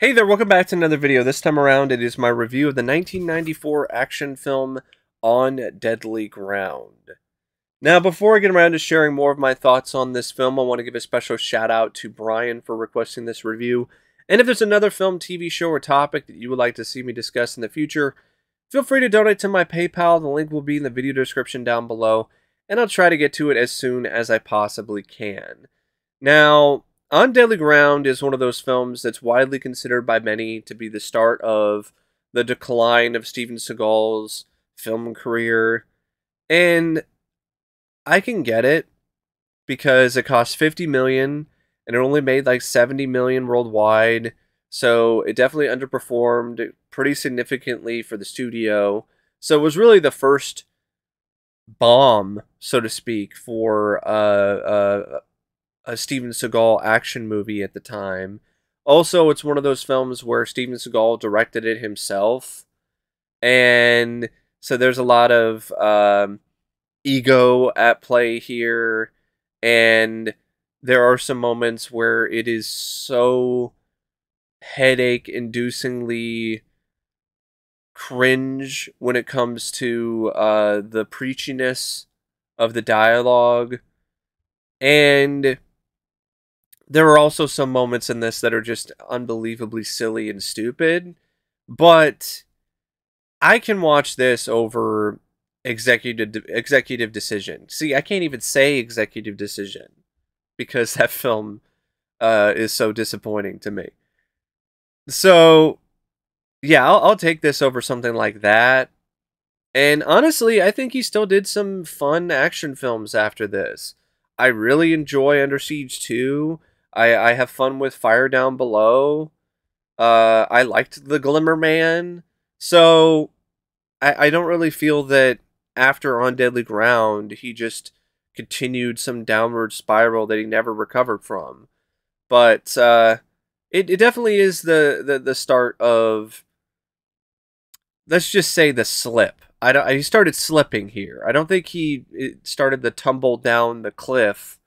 Hey there, welcome back to another video. This time around, it is my review of the 1994 action film On Deadly Ground. Now, before I get around to sharing more of my thoughts on this film, I want to give a special shout out to Brian for requesting this review. And if there's another film, TV show, or topic that you would like to see me discuss in the future, feel free to donate to my PayPal. The link will be in the video description down below, and I'll try to get to it as soon as I possibly can. Now, On Deadly Ground is one of those films that's widely considered by many to be the start of the decline of Steven Seagal's film career. And I can get it because it cost $50 million and it only made like $70 million worldwide. So it definitely underperformed pretty significantly for the studio. So it was really the first bomb, so to speak, for a Steven Seagal action movie at the time. Also, it's one of those films where Steven Seagal directed it himself. And so there's a lot of ego at play here. And there are some moments where it is so headache-inducingly cringe when it comes to the preachiness of the dialogue. And there are also some moments in this that are just unbelievably silly and stupid, but I can watch this over executive decision. See, I can't even say executive decision because that film is so disappointing to me. So, yeah, I'll take this over something like that. And honestly, I think he still did some fun action films after this. I really enjoy Under Siege 2. I have fun with Fire Down Below. I liked The Glimmer Man. So, I don't really feel that after On Deadly Ground, he just continued some downward spiral that he never recovered from. But it definitely is the start of, let's just say, the slip. He started slipping here. I don't think he started the tumble down the cliff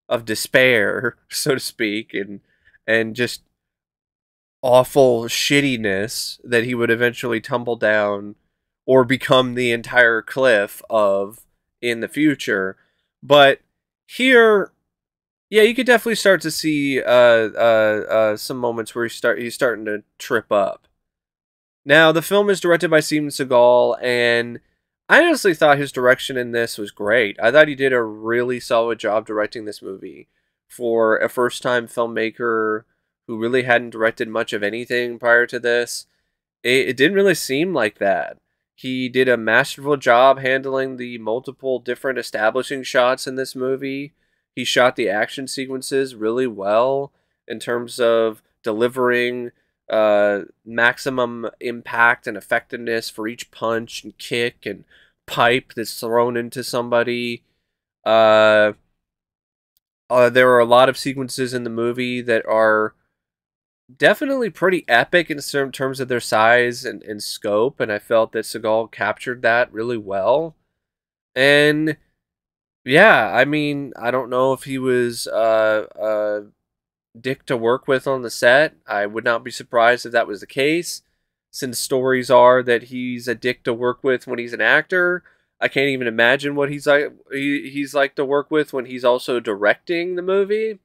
of despair, so to speak, and just awful shittiness that he would eventually tumble down or become the entire cliff of in the future. But here, yeah, you could definitely start to see some moments where he's starting to trip up. Now, the film is directed by Steven Seagal, and I honestly thought his direction in this was great. I thought he did a really solid job directing this movie for a first-time filmmaker who really hadn't directed much of anything prior to this. It didn't really seem like that. He did a masterful job handling the multiple different establishing shots in this movie. He shot the action sequences really well in terms of delivering maximum impact and effectiveness for each punch and kick and pipe that's thrown into somebody. There are a lot of sequences in the movie that are definitely pretty epic in terms of their size and scope, and I felt that Seagal captured that really well. And yeah, I mean, I don't know if he was dick to work with on the set. I would not be surprised if that was the case, since stories are that he's a dick to work with when he's an actor. I can't even imagine what he's like to work with when he's also directing the movie.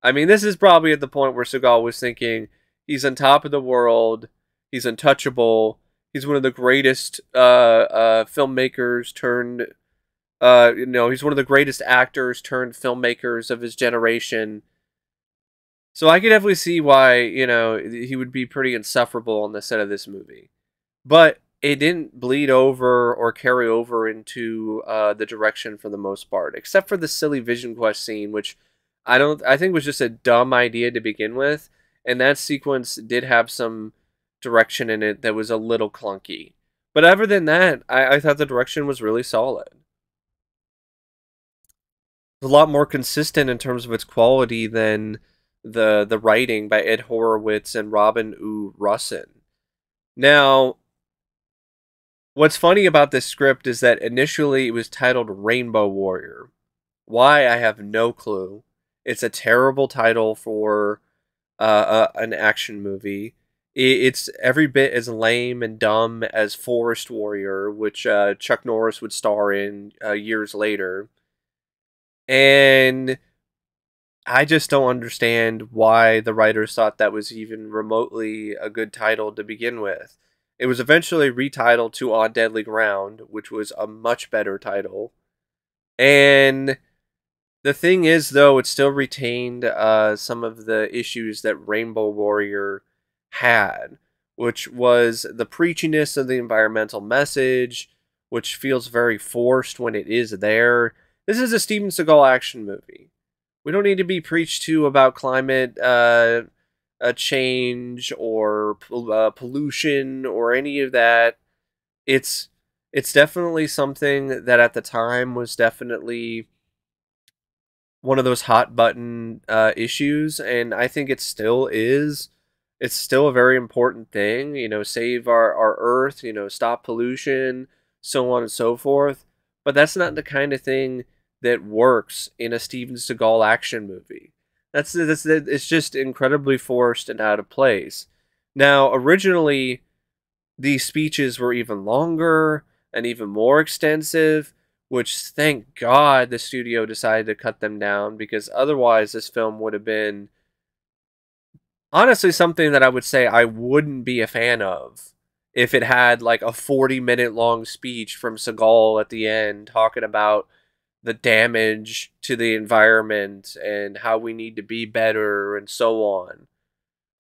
I mean, this is probably at the point where Seagal was thinking he's on top of the world, he's untouchable, he's one of the greatest filmmakers turned, he's one of the greatest actors turned filmmakers of his generation. So I could definitely see why, he would be pretty insufferable on the set of this movie. But it didn't bleed over or carry over into the direction for the most part, except for the silly Vision Quest scene, which I think was just a dumb idea to begin with. And that sequence did have some direction in it that was a little clunky. But other than that, I thought the direction was really solid. A lot more consistent in terms of its quality than the writing by Ed Horowitz and Robin U. Russin. Now, what's funny about this script is that initially it was titled Rainbow Warrior. Why, I have no clue. It's a terrible title for an action movie. It's every bit as lame and dumb as Forest Warrior, which Chuck Norris would star in years later. And I just don't understand why the writers thought that was even remotely a good title to begin with. It was eventually retitled to On Deadly Ground, which was a much better title. And the thing is, though, it still retained some of the issues that Rainbow Warrior had, which was the preachiness of the environmental message, which feels very forced when it is there. This is a Steven Seagal action movie. We don't need to be preached to about climate change or pollution or any of that. It's it's definitely something that at the time was definitely one of those hot button issues, and I think it still is. It's still a very important thing, save our Earth, stop pollution, so on and so forth. But that's not the kind of thing that works in a Steven Seagal action movie. That's it's just incredibly forced and out of place. Now, originally, these speeches were even longer and even more extensive, which thank God the studio decided to cut them down, because otherwise this film would have been honestly something that I would say I wouldn't be a fan of if it had like a 40-minute long speech from Seagal at the end talking about the damage to the environment and how we need to be better and so on.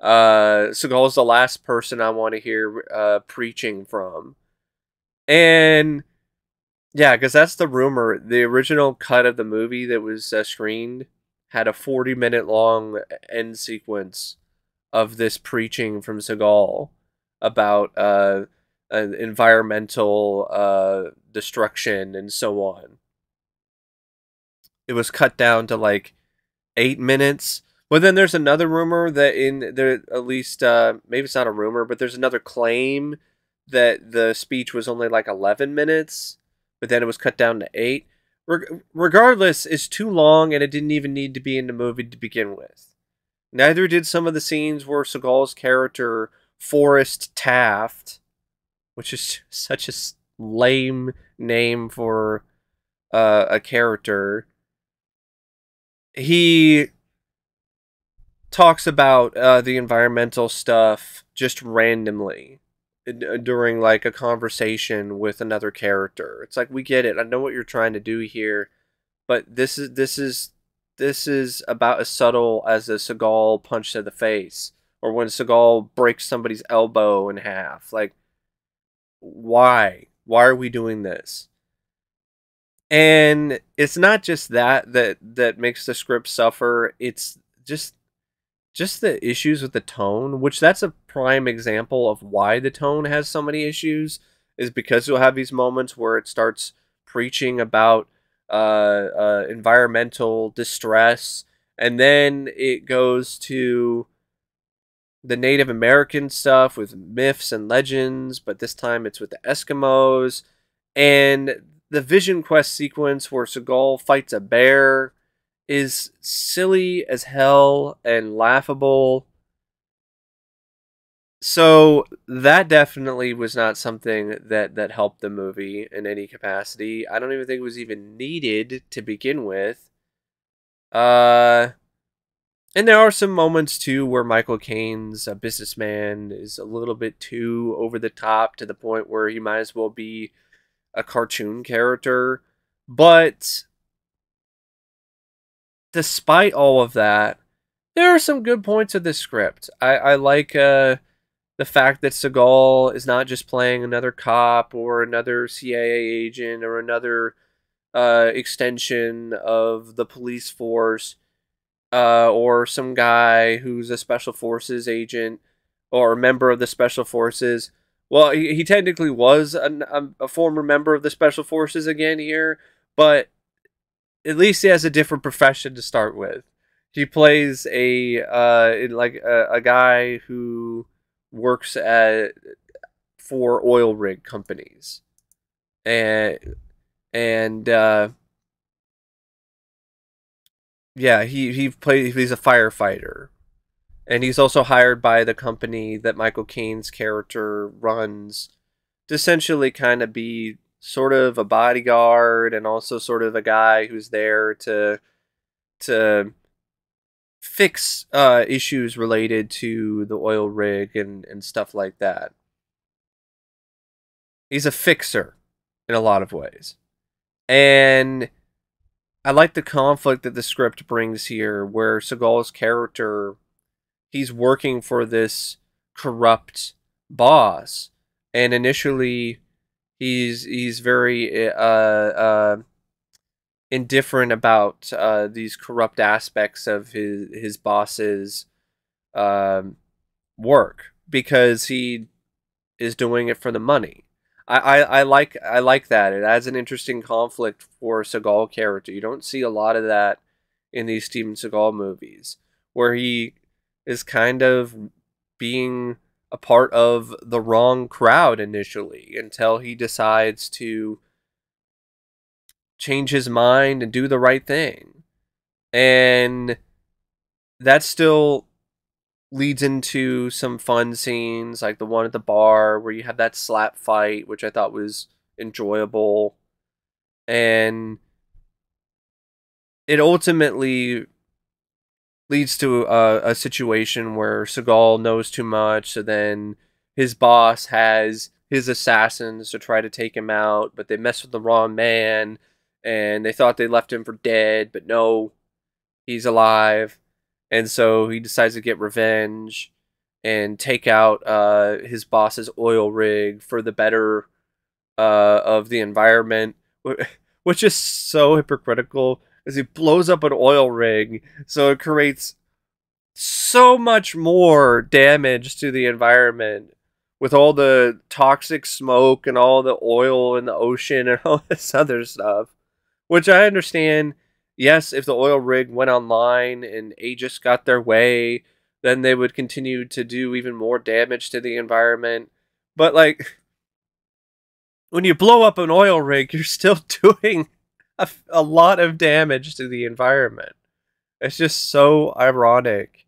Seagal's the last person I want to hear preaching from. And yeah, because that's the rumor. The original cut of the movie that was screened had a 40-minute long end sequence of this preaching from Seagal about environmental destruction and so on. It was cut down to like 8 minutes. But then there's another rumor that in there, at least maybe it's not a rumor, but there's another claim that the speech was only like 11 minutes, but then it was cut down to 8. Regardless, it's too long and it didn't even need to be in the movie to begin with. Neither did some of the scenes where Seagal's character, Forrest Taft, which is such a lame name for a character, he talks about the environmental stuff just randomly during like a conversation with another character. It's like, we get it. I know what you're trying to do here, but this is about as subtle as a Seagal punch to the face, or when Seagal breaks somebody's elbow in half. Like, why? Why are we doing this? And it's not just that makes the script suffer. It's just the issues with the tone, which that's a prime example of why the tone has so many issues, is because you'll have these moments where it starts preaching about environmental distress, and then it goes to the Native American stuff with myths and legends, but this time it's with the Eskimos, and the Vision Quest sequence where Seagal fights a bear is silly as hell and laughable. So that definitely was not something that helped the movie in any capacity. I don't even think it was even needed to begin with. And there are some moments too where Michael Caine's a businessman is a little bit too over the top, to the point where he might as well be a cartoon character. But despite all of that, there are some good points of this script. I like the fact that Seagal is not just playing another cop or another CIA agent or another extension of the police force, or some guy who's a special forces agent or a member of the special forces. Well, he technically was a former member of the special forces again here, but at least he has a different profession to start with. He plays a guy who works at for oil rig companies, and and yeah, he's a firefighter, And he's also hired by the company that Michael Caine's character runs to essentially kind of be sort of a bodyguard and also sort of a guy who's there to fix issues related to the oil rig and stuff like that. He's a fixer in a lot of ways. And I like the conflict that the script brings here, where Seagal's character, he's working for this corrupt boss, and initially he's very indifferent about these corrupt aspects of his boss's um, work because he is doing it for the money. I like that. It adds an interesting conflict for Seagal character. You don't see a lot of that in these Steven Seagal movies, where he is kind of being a part of the wrong crowd initially until he decides to change his mind and do the right thing. And that still leads into some fun scenes, like the one at the bar where you have that slap fight, which I thought was enjoyable. And it ultimately leads to a situation where Seagal knows too much, so then his boss has his assassins to try to take him out, but they mess with the wrong man, and they thought they left him for dead, but no, he's alive. And so he decides to get revenge and take out his boss's oil rig for the better of the environment, which is so hypocritical as he blows up an oil rig, so it creates so much more damage to the environment with all the toxic smoke and all the oil in the ocean and all this other stuff, which I understand. Yes, if the oil rig went online and Aegis got their way, then they would continue to do even more damage to the environment. But, like, when you blow up an oil rig, you're still doing a lot of damage to the environment. It's just so ironic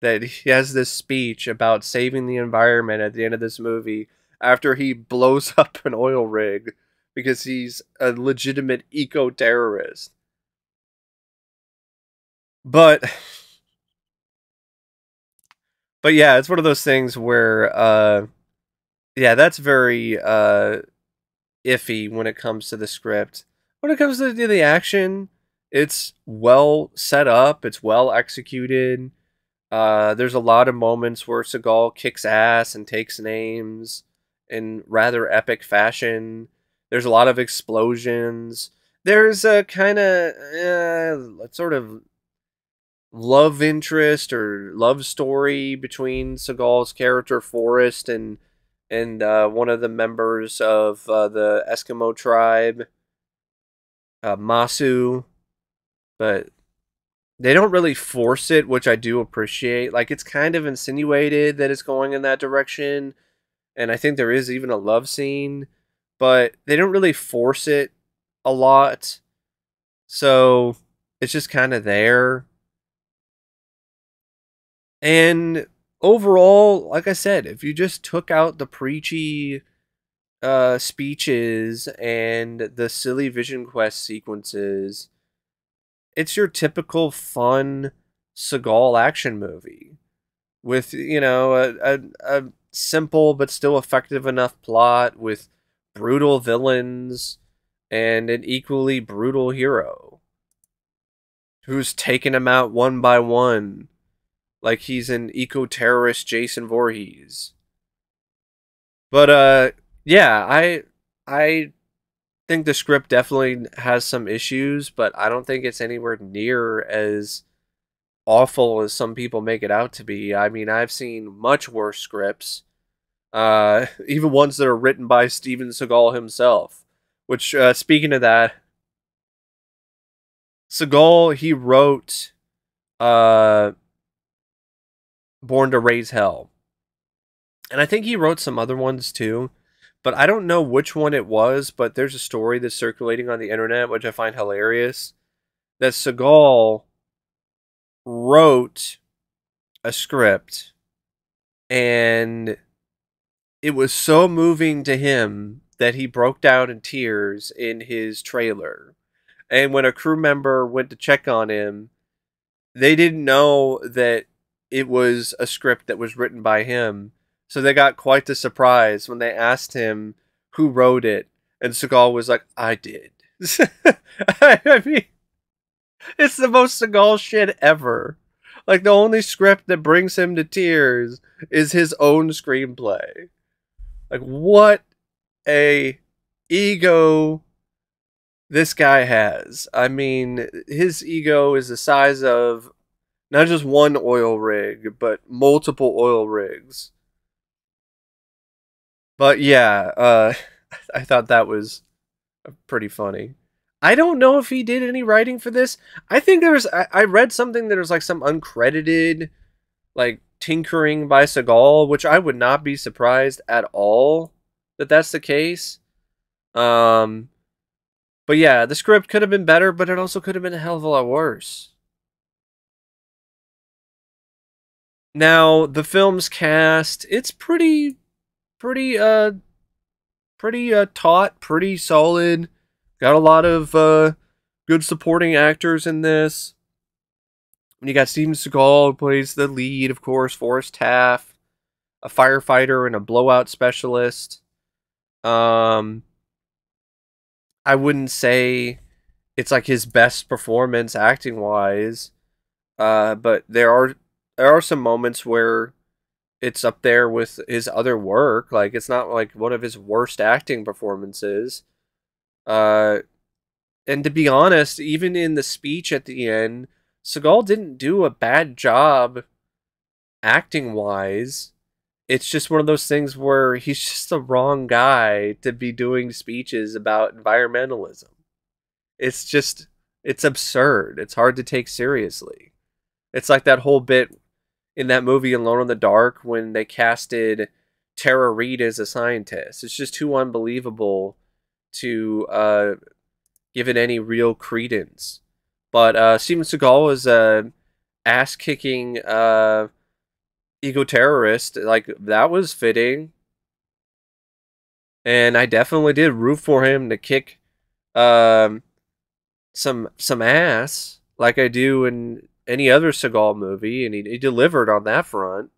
that he has this speech about saving the environment at the end of this movie after he blows up an oil rig because he's a legitimate eco-terrorist. But yeah, it's one of those things where yeah, that's very iffy when it comes to the script. When it comes to the action, it's well set up, it's well executed. There's a lot of moments where Seagal kicks ass and takes names in rather epic fashion. There's a lot of explosions. There's a kind of sort of love interest or love story between Seagal's character Forrest and one of the members of the Eskimo tribe, Masu, but they don't really force it, which I do appreciate. Like, it's kind of insinuated that it's going in that direction, and I think there is even a love scene, but they don't really force it a lot, so it's just kind of there. And overall, like I said, if you just took out the preachy speeches and the silly Vision Quest sequences, it's your typical fun Seagal action movie with, you know, a simple but still effective enough plot with brutal villains and an equally brutal hero who's taking them out one by one like he's an eco-terrorist Jason Voorhees. But yeah, I think the script definitely has some issues, but I don't think it's anywhere near as awful as some people make it out to be. I mean, I've seen much worse scripts, even ones that are written by Steven Seagal himself. Which, speaking of that, Seagal, he wrote Born to Raise Hell. And I think he wrote some other ones too. But I don't know which one it was, but there's a story that's circulating on the internet, which I find hilarious, that Seagal wrote a script, and it was so moving to him that he broke down in tears in his trailer. And when a crew member went to check on him, they didn't know that it was a script that was written by him. So they got quite the surprise when they asked him who wrote it. And Seagal was like, I did. I mean, it's the most Seagal shit ever. Like, the only script that brings him to tears is his own screenplay. Like, what a ego this guy has. I mean, his ego is the size of not just one oil rig, but multiple oil rigs. But yeah, I thought that was pretty funny. I don't know if he did any writing for this. I think I read something that there's like some uncredited like tinkering by Seagal, which I would not be surprised at all that that's the case. But yeah, the script could have been better, but it also could have been a hell of a lot worse. Now, the film's cast, it's pretty taut, pretty solid. Got a lot of good supporting actors in this. You got Steven Seagal, who plays the lead, of course, Forrest Taft, a firefighter and a blowout specialist. I wouldn't say it's like his best performance acting wise, but there are some moments where it's up there with his other work. Like, it's not like one of his worst acting performances. And to be honest, even in the speech at the end, Seagal didn't do a bad job acting wise. It's just one of those things where he's just the wrong guy to be doing speeches about environmentalism. It's absurd. It's hard to take seriously. It's like that whole bit in that movie Alone in the Dark when they casted Tara Reid as a scientist. It's just too unbelievable to give it any real credence. But Steven Seagal was a ass-kicking eco-terrorist. Like, that was fitting. And I definitely did root for him to kick some ass like I do in any other Seagal movie, and he delivered on that front.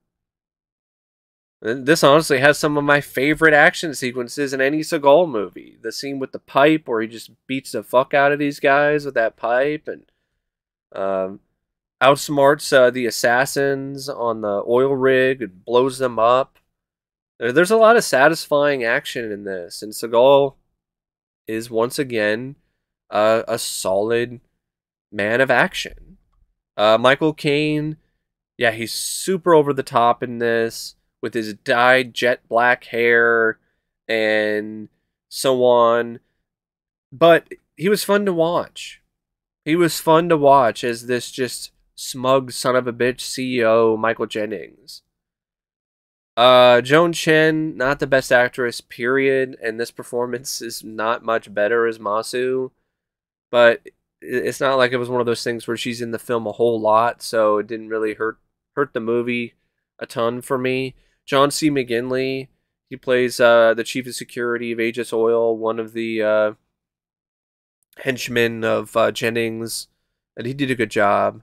And this honestly has some of my favorite action sequences in any Seagal movie. The scene with the pipe where he just beats the fuck out of these guys with that pipe, and outsmarts the assassins on the oil rig and blows them up. There's a lot of satisfying action in this, and Seagal is once again a solid man of action. Michael Caine, yeah, he's super over the top in this with his dyed jet black hair and so on. But he was fun to watch. He was fun to watch as this just smug son of a bitch CEO, Michael Jennings. Joan Chen, not the best actress, period, and this performance is not much better as Masu, but it's not like it was one of those things where she's in the film a whole lot, so it didn't really hurt the movie a ton for me. John C. McGinley, he plays the chief of security of Aegis Oil, one of the henchmen of Jennings, and he did a good job.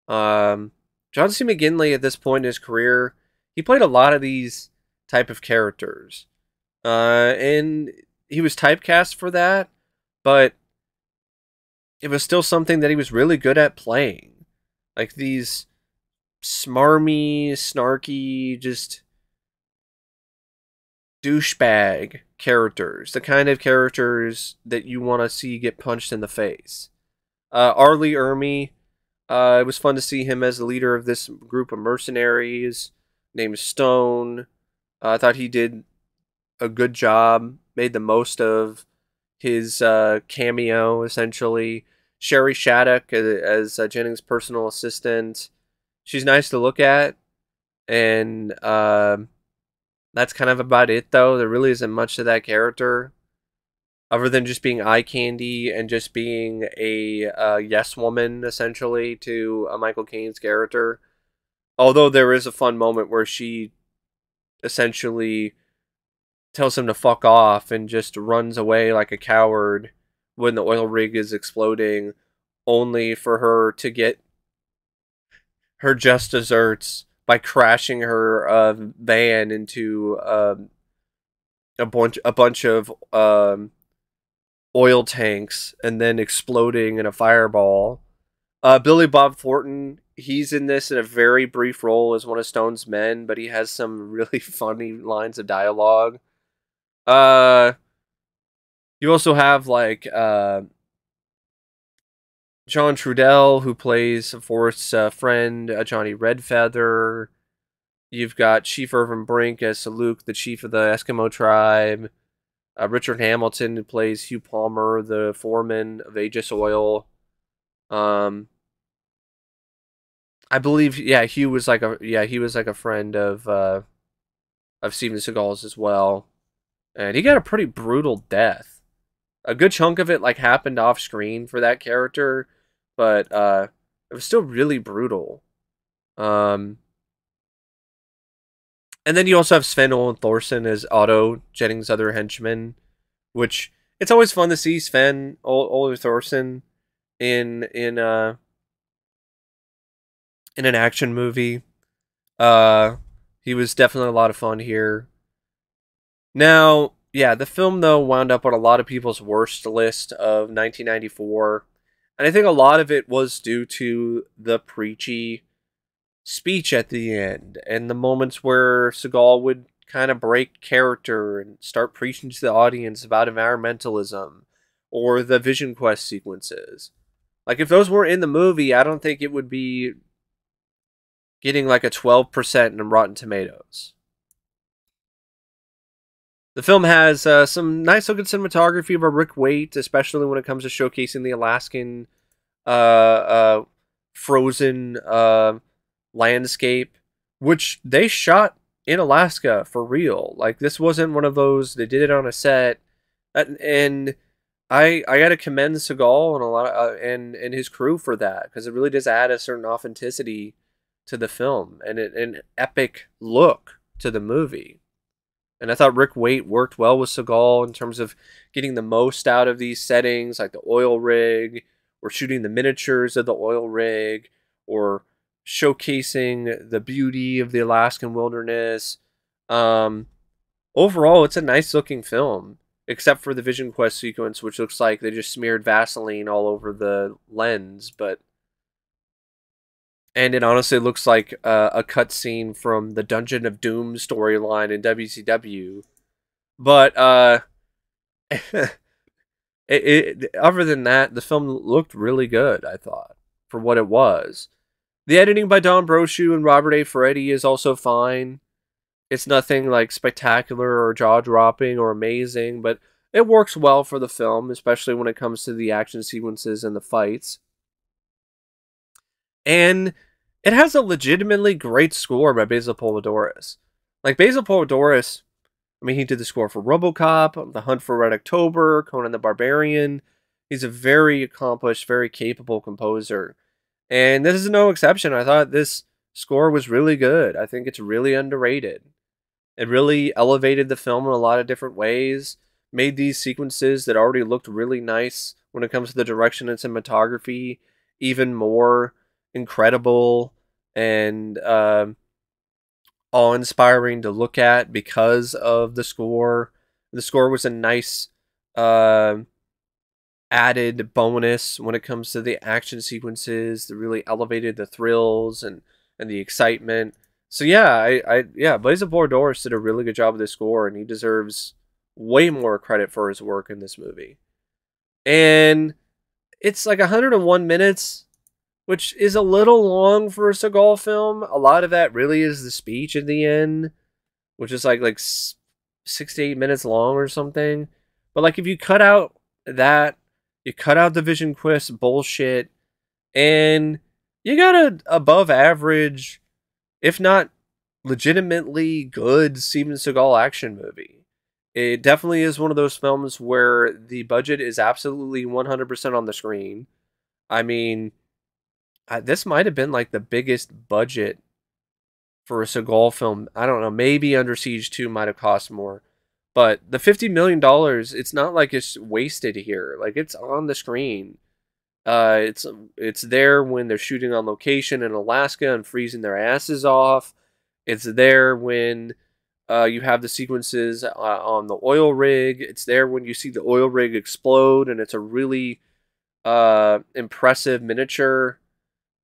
John C. McGinley at this point in his career, he played a lot of these type of characters. And he was typecast for that, but it was still something that he was really good at playing. Like these smarmy, snarky, just douchebag characters. The kind of characters that you want to see get punched in the face. Arlie Ermey, it was fun to see him as the leader of this group of mercenaries named Stone. I thought he did a good job, made the most of his cameo, essentially. Shari Shattuck as Jennings' personal assistant. She's nice to look at, and that's kind of about it, though. There really isn't much to that character, other than just being eye candy and just being a yes woman, essentially, to Michael Caine's character. Although there is a fun moment where she essentially tells him to fuck off and just runs away like a coward when the oil rig is exploding, only for her to get her just desserts by crashing her van into a bunch of oil tanks and then exploding in a fireball. Billy Bob Thornton, he's in this in a very brief role as one of Stone's men, but he has some really funny lines of dialogue. Uh, you also have like John Trudell, who plays Forrest's friend, Johnny Redfeather. You've got Chief Irvin Brink as Saluk, the chief of the Eskimo tribe. Richard Hamilton, who plays Hugh Palmer, the foreman of Aegis Oil. I believe, yeah, he was like a friend of Steven Seagal's as well, and he got a pretty brutal death. A good chunk of it like happened off screen for that character, but it was still really brutal. And then you also have Sven Owen Thorson as Otto, Jennings' other henchman, which it's always fun to see Sven Owen Thorson in an action movie. He was definitely a lot of fun here. Now, yeah, the film though wound up on a lot of people's worst list of 1994, and I think a lot of it was due to the preachy speech at the end and the moments where Seagal would kind of break character and start preaching to the audience about environmentalism or the Vision Quest sequences. Like, if those were in the movie, I don't think it would be getting like a 12% in Rotten Tomatoes. The film has some nice looking cinematography by Rick Waite, especially when it comes to showcasing the Alaskan frozen landscape, which they shot in Alaska for real. Like, this wasn't one of those, they did it on a set. And I gotta commend Seagal and a lot of, and his crew for that, because it really does add a certain authenticity to the film and an epic look to the movie. And I thought Rick Waite worked well with Seagal in terms of getting the most out of these settings, like the oil rig, or shooting the miniatures of the oil rig, or showcasing the beauty of the Alaskan wilderness. Overall, it's a nice looking film, except for the Vision Quest sequence, which looks like they just smeared Vaseline all over the lens, and it honestly looks like a cutscene from the Dungeon of Doom storyline in WCW. But other than that, the film looked really good, I thought, for what it was. The editing by Don Brochu and Robert A. Ferretti is also fine. It's nothing like spectacular or jaw-dropping or amazing, but it works well for the film, especially when it comes to the action sequences and the fights. And it has a legitimately great score by Basil Polidorus. Like, Basil Polidorus, I mean, he did the score for RoboCop, The Hunt for Red October, Conan the Barbarian. He's a very accomplished, very capable composer. And this is no exception. I thought this score was really good. I think it's really underrated. It really elevated the film in a lot of different ways, made these sequences that already looked really nice when it comes to the direction and cinematography even more incredible and awe-inspiring to look at because of the score. The score was a nice added bonus when it comes to the action sequences that really elevated the thrills and the excitement. So yeah, Blaise Polidorus did a really good job with the score, and he deserves way more credit for his work in this movie. And it's like 101 minutes, which is a little long for a Seagal film. A lot of that really is the speech at the end, which is like 6 to 8 minutes long or something. But like, if you cut out that, you cut out the Vision Quest bullshit, and you got a above average, if not legitimately good, Steven Seagal action movie. It definitely is one of those films where the budget is absolutely 100% on the screen. I mean, this might have been like the biggest budget for a Seagal film. I don't know. Maybe Under Siege 2 might have cost more. But the $50 million, it's not like it's wasted here. Like, it's on the screen. It's there when they're shooting on location in Alaska and freezing their asses off. It's there when you have the sequences on the oil rig. It's there when you see the oil rig explode, and it's a really impressive miniature.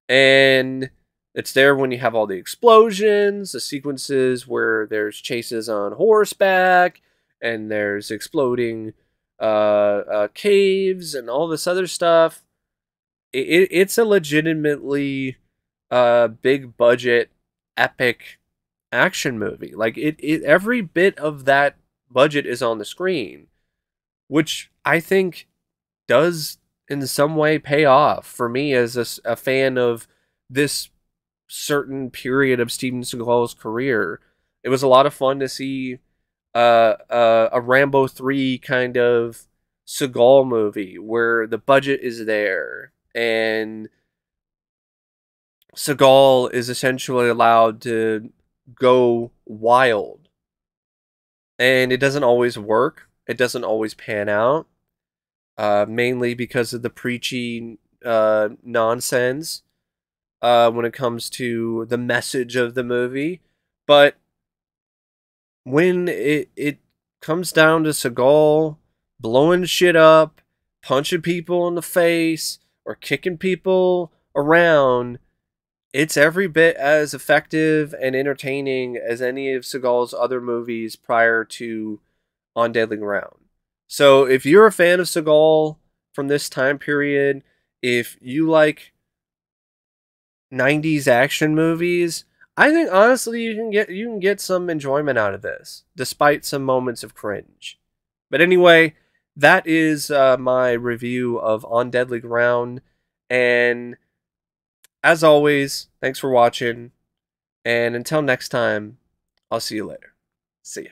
And it's there when you have all the explosions, the sequences where there's chases on horseback, and there's exploding caves and all this other stuff. It's a legitimately big budget, epic action movie. Like every bit of that budget is on the screen, which I think does in some way pay off for me as a fan of this certain period of Steven Seagal's career. It was a lot of fun to see a Rambo 3 kind of Seagal movie where the budget is there and Seagal is essentially allowed to go wild. And it doesn't always work. It doesn't always pan out. Mainly because of the preachy nonsense when it comes to the message of the movie. But when it comes down to Seagal blowing shit up, punching people in the face, or kicking people around, it's every bit as effective and entertaining as any of Seagal's other movies prior to On Deadly Ground. So if you're a fan of Seagal from this time period, if you like 90s action movies, I think honestly you can get some enjoyment out of this, despite some moments of cringe. But anyway, that is my review of On Deadly Ground, and as always, thanks for watching, and until next time, I'll see you later. See ya.